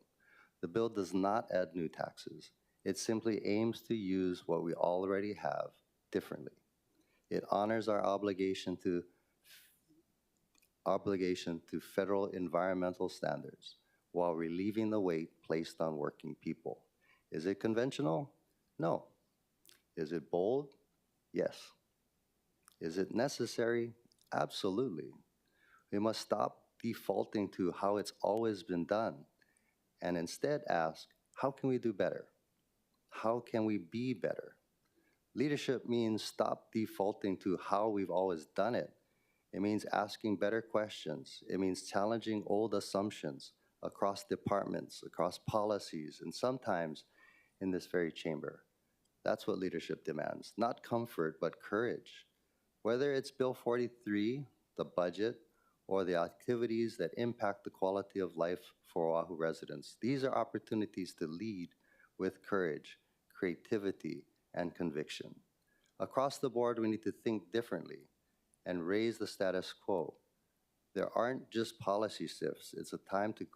Speaker 1: The bill does not add new taxes. It simply aims to use what we already have differently. It honors our obligation to federal environmental standards while relieving the weight placed on working people. Is it conventional? No. Is it bold? Yes. Is it necessary? Absolutely. We must stop defaulting to how it's always been done and instead ask, how can we do better? How can we be better? Leadership means stop defaulting to how we've always done it. It means asking better questions. It means challenging old assumptions across departments, across policies, and sometimes in this very chamber. That's what leadership demands, not comfort, but courage. Whether it's Bill 43, the budget, or the activities that impact the quality of life for Oahu residents, these are opportunities to lead with courage, creativity, and conviction. Across the board, we need to think differently and raise the status quo. There aren't just policy shifts. It's a time to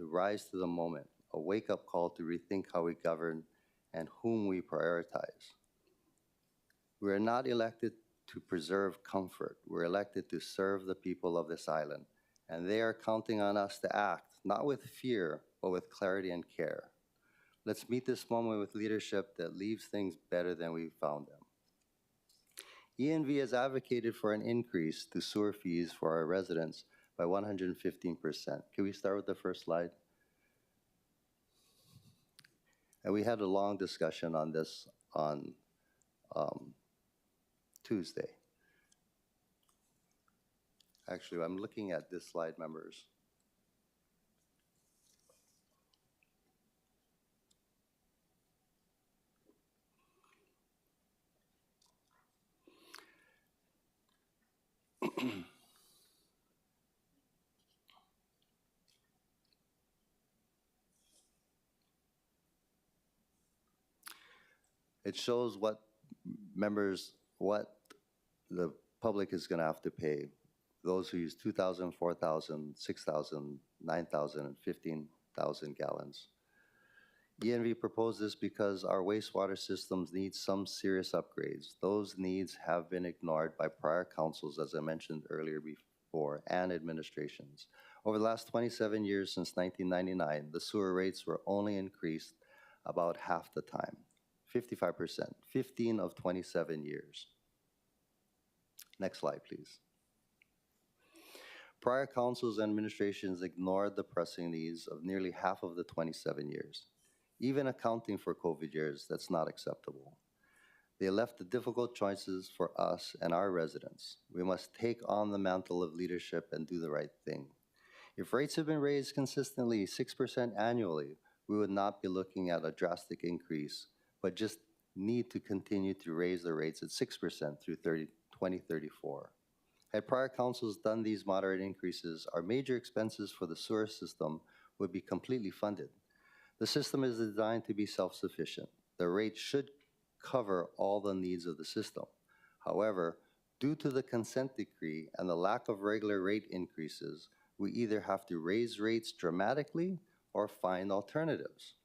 Speaker 1: rise to the moment, a wake-up call to rethink how we govern and whom we prioritize. We are not elected to preserve comfort. We're elected to serve the people of this island, and they are counting on us to act, not with fear, but with clarity and care. Let's meet this moment with leadership that leaves things better than we found them. ENV has advocated for an increase to sewer fees for our residents by 115%. Can we start with the first slide? And we had a long discussion on this on Tuesday. Actually, I'm looking at this slide, members. It shows what the public is going to have to pay. Those who use 2,000, 4,000, 6,000, 9,000, and 15,000 gallons. ENV proposed this because our wastewater systems need some serious upgrades. Those needs have been ignored by prior councils, as I mentioned earlier before, and administrations. Over the last 27 years since 1999, the sewer rates were only increased about half the time, 55%, 15 of 27 years. Next slide, please. Prior councils and administrations ignored the pressing needs of nearly half of the 27 years. Even accounting for COVID years, that's not acceptable. They left the difficult choices for us and our residents. We must take on the mantle of leadership and do the right thing. If rates have been raised consistently 6% annually, we would not be looking at a drastic increase, but just need to continue to raise the rates at 6% through 2034. Had prior councils done these moderate increases, our major expenses for the sewer system would be completely funded. The system is designed to be self-sufficient. The rate should cover all the needs of the system. However, due to the consent decree and the lack of regular rate increases, we either have to raise rates dramatically or find alternatives.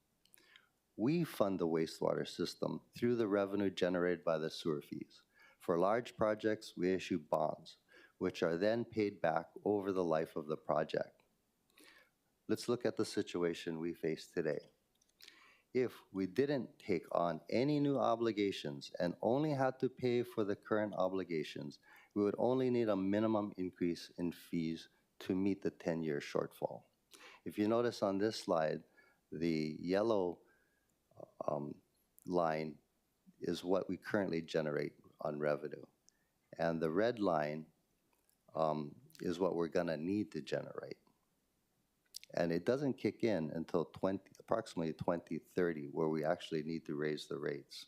Speaker 1: We fund the wastewater system through the revenue generated by the sewer fees. For large projects, we issue bonds, which are then paid back over the life of the project. Let's look at the situation we face today. If we didn't take on any new obligations and only had to pay for the current obligations, we would only need a minimum increase in fees to meet the 10-year shortfall. If you notice on this slide, the yellow line is what we currently generate on revenue. And the red line is what we're gonna need to generate. And it doesn't kick in until approximately 2030, where we actually need to raise the rates.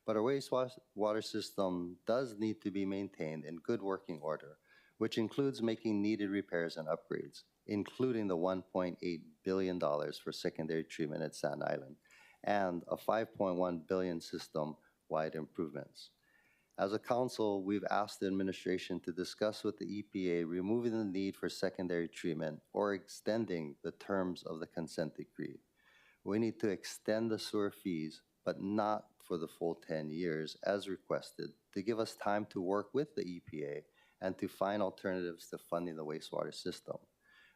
Speaker 1: But our wastewater system does need to be maintained in good working order, which includes making needed repairs and upgrades, including the $1.8 billion for secondary treatment at Staten Island and a $5.1 billion system-wide improvements. As a council, we've asked the administration to discuss with the EPA removing the need for secondary treatment or extending the terms of the consent decree. We need to extend the sewer fees but not for the full 10 years as requested, to give us time to work with the EPA and to find alternatives to funding the wastewater system.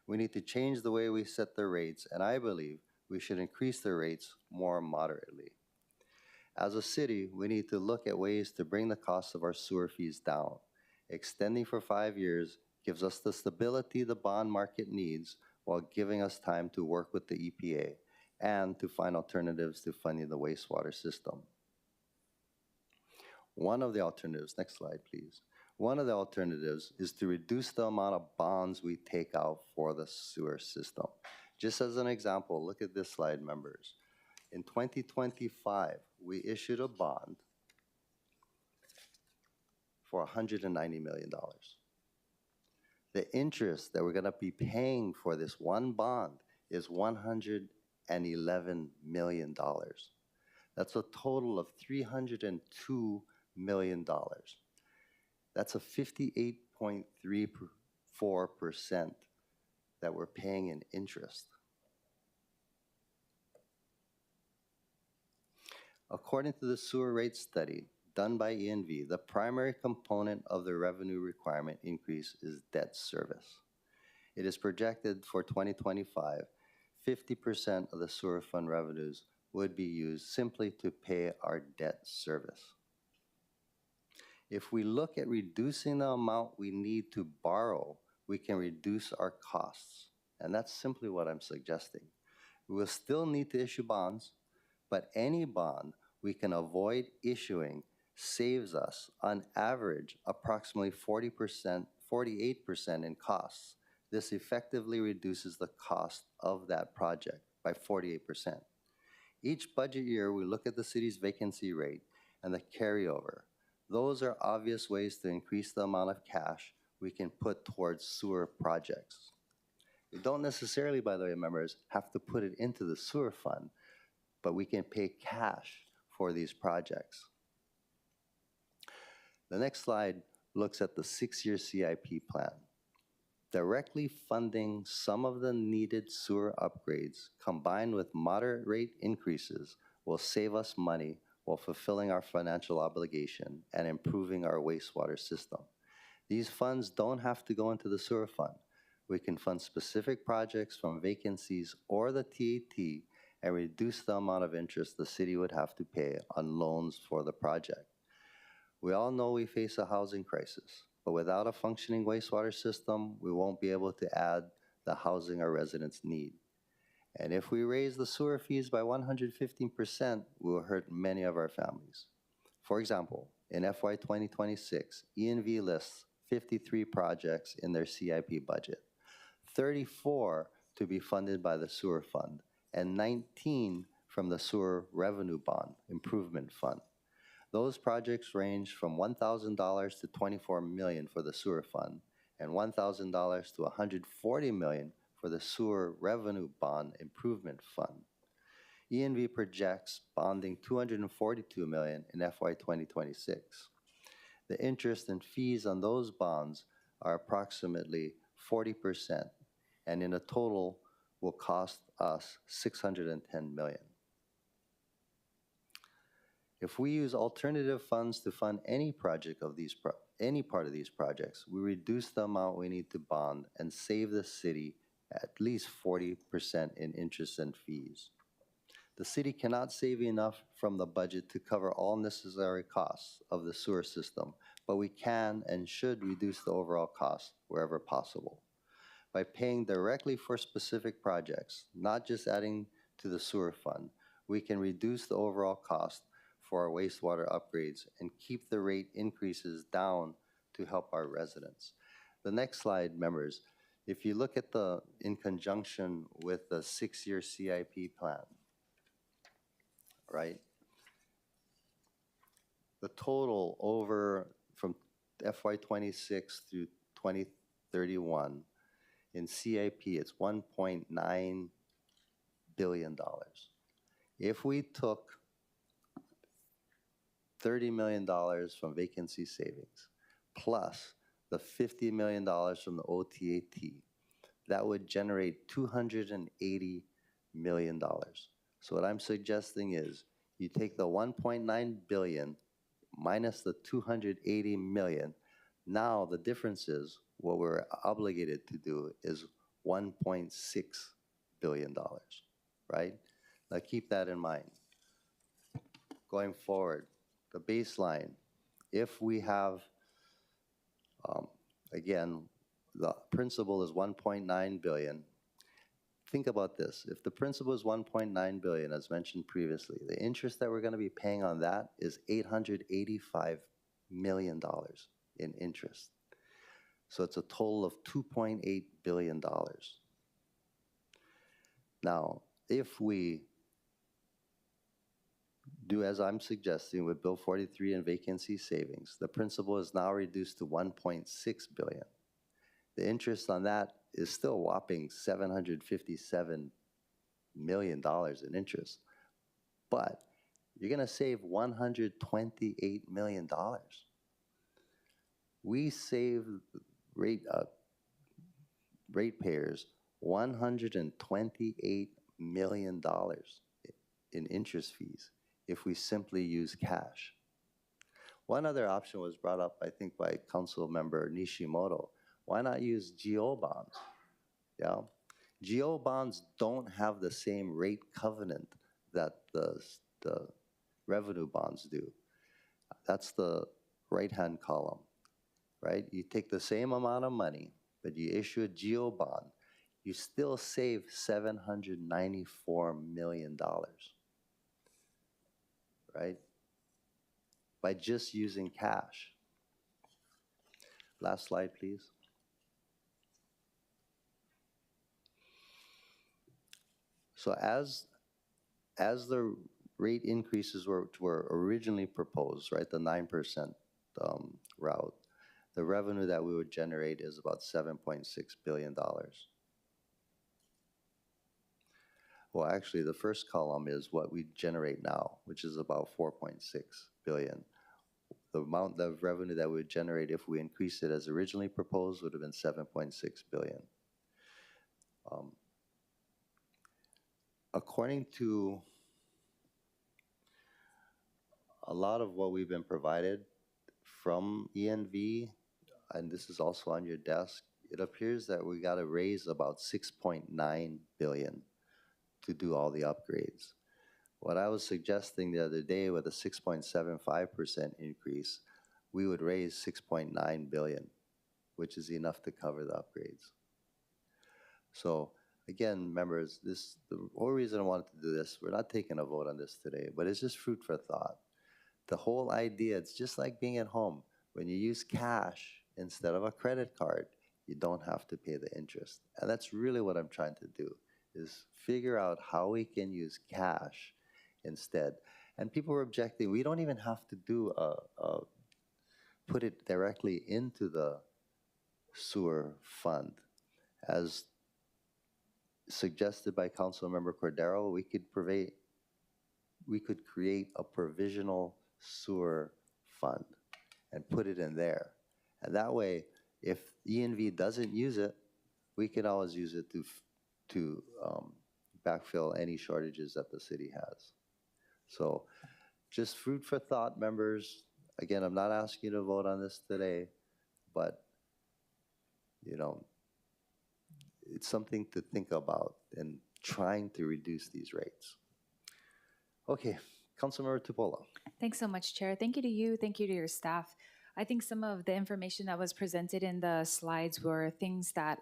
Speaker 1: We need to change the way we set the rates, and I believe we should increase the rates more moderately. As a city, we need to look at ways to bring the cost of our sewer fees down. Extending for 5 years gives us the stability the bond market needs while giving us time to work with the EPA and to find alternatives to funding the wastewater system. One of the alternatives, next slide please. One of the alternatives is to reduce the amount of bonds we take out for the sewer system. Just as an example, look at this slide, members. In 2025, we issued a bond for $190 million. The interest that we're going to be paying for this one bond is $111 million. That's a total of $302 million. That's a 58.34% that we're paying in interest. According to the sewer rate study done by ENV, the primary component of the revenue requirement increase is debt service. It is projected for 2025, 50% of the sewer fund revenues would be used simply to pay our debt service. If we look at reducing the amount we need to borrow, we can reduce our costs. And that's simply what I'm suggesting. We will still need to issue bonds, but any bond we can avoid issuing saves us, on average, approximately 48% in costs. This effectively reduces the cost of that project by 48%. Each budget year, we look at the city's vacancy rate and the carryover. Those are obvious ways to increase the amount of cash we can put towards sewer projects. We don't necessarily, by the way, members, have to put it into the sewer fund, but we can pay cash for these projects. The next slide looks at the 6-year CIP plan. Directly funding some of the needed sewer upgrades combined with moderate rate increases will save us money while fulfilling our financial obligation and improving our wastewater system. These funds don't have to go into the sewer fund. We can fund specific projects from vacancies or the TAT and reduce the amount of interest the city would have to pay on loans for the project. We all know we face a housing crisis, but without a functioning wastewater system, we won't be able to add the housing our residents need. And if we raise the sewer fees by 115%, we will hurt many of our families. For example, in FY 2026, ENV lists 53 projects in their CIP budget, 34 to be funded by the sewer fund, and 19 from the sewer revenue bond improvement fund. Those projects range from $1,000 to $24 million for the sewer fund and $1,000 to $140 million for the sewer revenue bond improvement fund. ENV projects bonding $242 million in FY 2026. The interest and fees on those bonds are approximately 40%, and in a total will cost us $610 million. If we use alternative funds to fund any project of these any part of these projects, we reduce the amount we need to bond and save the city at least 40% in interest and fees. The city cannot save enough from the budget to cover all necessary costs of the sewer system, but we can and should reduce the overall cost wherever possible. By paying directly for specific projects, not just adding to the sewer fund, we can reduce the overall cost for our wastewater upgrades and keep the rate increases down to help our residents. The next slide, members, if you look at in conjunction with the 6-year CIP plan, right? The total from FY 26 through 2031 in CIP, it's $1.9 billion. If we took $30 million from vacancy savings, plus the $50 million from the OTAT, that would generate $280 million. So what I'm suggesting is, You take the 1.9 billion minus the 280 million. Now the difference is what we're obligated to do is $1.6 billion, right? Now keep that in mind. Going forward, the baseline, if we have, again, the principal is 1.9 billion. Think about this. If the principal is 1.9 billion, as mentioned previously, the interest that we're going to be paying on that is $885 million in interest. So it's a total of $2.8 billion. Now, if we do as I'm suggesting with Bill 43 and vacancy savings, the principal is now reduced to 1.6 billion. The interest on that is still whopping $757 million in interest, but you're going to save $128 million. We save ratepayers $128 million in interest fees if we simply use cash. One other option was brought up, I think, by Council Member Nishimoto. Why not use GO bonds? Yeah, GO bonds don't have the same rate covenant that the revenue bonds do. That's the right-hand column, right? You take the same amount of money, but you issue a GO bond, you still save $794 million, right? By just using cash. Last slide, please. So as the rate increases were originally proposed, right, the 9% route, the revenue that we would generate is about $7.6 billion. Well, actually, the first column is what we generate now, which is about $4.6 billion. The amount of revenue that we would generate if we increased it as originally proposed would have been $7.6 billion. According to a lot of what we've been provided from ENV, and this is also on your desk, it appears that we got to raise about $6.9 billion to do all the upgrades. What I was suggesting the other day with a 6.75% increase, we would raise $6.9 billion, which is enough to cover the upgrades. So again, members, the whole reason I wanted to do this, we're not taking a vote on this today, but it's just food for thought. The whole idea, it's just like being at home. When you use cash instead of a credit card, you don't have to pay the interest. And that's really what I'm trying to do, is figure out how we can use cash instead. And people were objecting, we don't even have to do put it directly into the sewer fund. As suggested by Councilmember Cordero, we could create a provisional sewer fund and put it in there. And that way, if ENV doesn't use it, we can always use it to backfill any shortages that the city has. So just food for thought, members. Again, I'm not asking you to vote on this today, but you know, it's something to think about in trying to reduce these rates. Okay, Councilmember Tupola.
Speaker 3: Thanks so much, Chair. Thank you to you. Thank you to your staff. I think some of the information that was presented in the slides were things that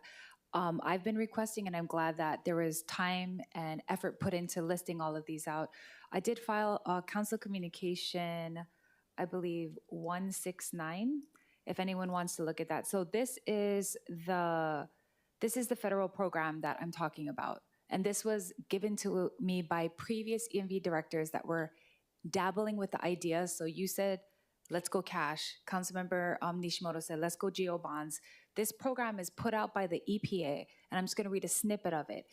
Speaker 3: I've been requesting, and I'm glad that there was time and effort put into listing all of these out. I did file a council communication, I believe 169, if anyone wants to look at that. So this is the federal program that I'm talking about. And this was given to me by previous EMV directors that were dabbling with the idea. So you said, let's go cash. Councilmember Nishimoto said, let's go GO bonds. This program is put out by the EPA, and I'm just going to read a snippet of it.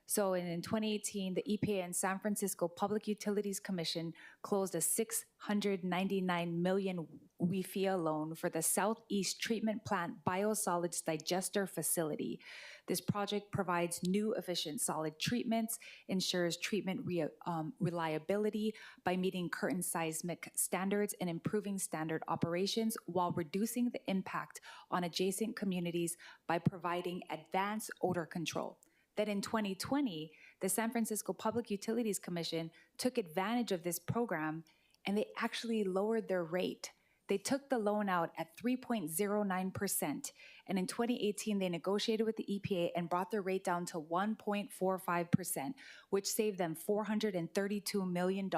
Speaker 3: So in 2018, the EPA and San Francisco Public Utilities Commission closed a $699 million WIFIA loan for the Southeast Treatment Plant Biosolids Digester Facility. This project provides new efficient solid treatments, ensures treatment reliability by meeting current seismic standards and improving standard operations while reducing the impact on adjacent communities by providing advanced odor control. That in 2020, the San Francisco Public Utilities Commission took advantage of this program and they actually lowered their rate. They took the loan out at 3.09%. And in 2018, they negotiated with the EPA and brought their rate down to 1.45%, which saved them $432 million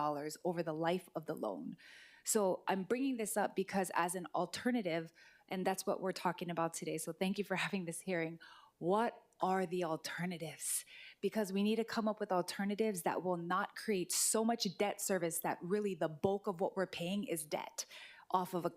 Speaker 3: over the life of the loan. So I'm bringing this up because as an alternative, and that's what we're talking about today. So thank you for having this hearing. What are the alternatives? Because we need to come up with alternatives that will not create so much debt service that really the bulk of what we're paying is debt off of a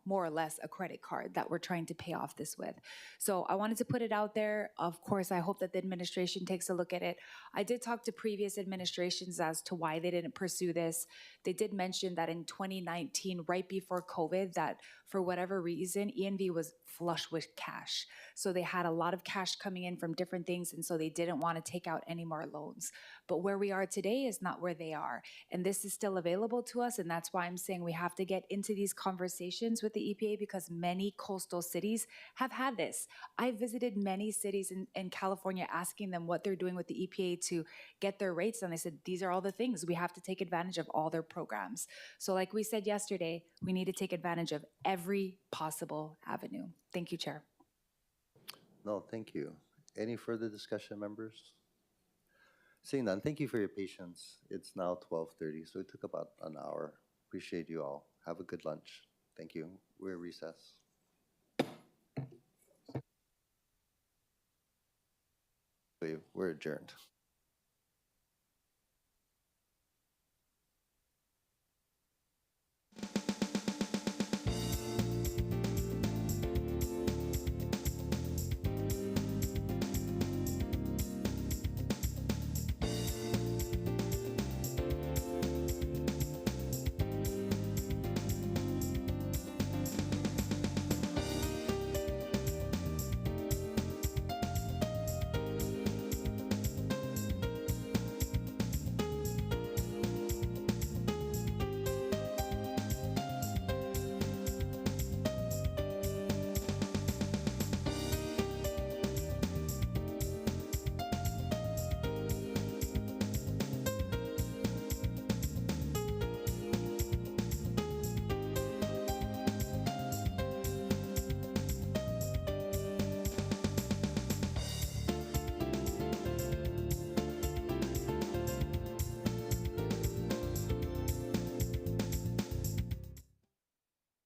Speaker 3: more or less a credit card that we're trying to pay off this with. So I wanted to put it out there. Of course, I hope that the administration takes a look at it. I did talk to previous administrations as to why they didn't pursue this. They did mention that in 2019, right before COVID, that for whatever reason, ENV was flush with cash. So they had a lot of cash coming in from different things, and so they didn't want to take out any more loans. But where we are today is not where they are. And this is still available to us, and that's why I'm saying we have to get into these conversations with the EPA because many coastal cities have had this. I visited many cities in California asking them what they're doing with the EPA to get their rates down. They said, these are all the things. We have to take advantage of all their programs. So like we said yesterday, we need to take advantage of every possible avenue. Thank you, Chair.
Speaker 1: No, thank you. Any further discussion, members? Seeing none, thank you for your patience. It's now 12:30, so it took about an hour. Appreciate you all. Have a good lunch. Thank you. We're recessed. We're adjourned.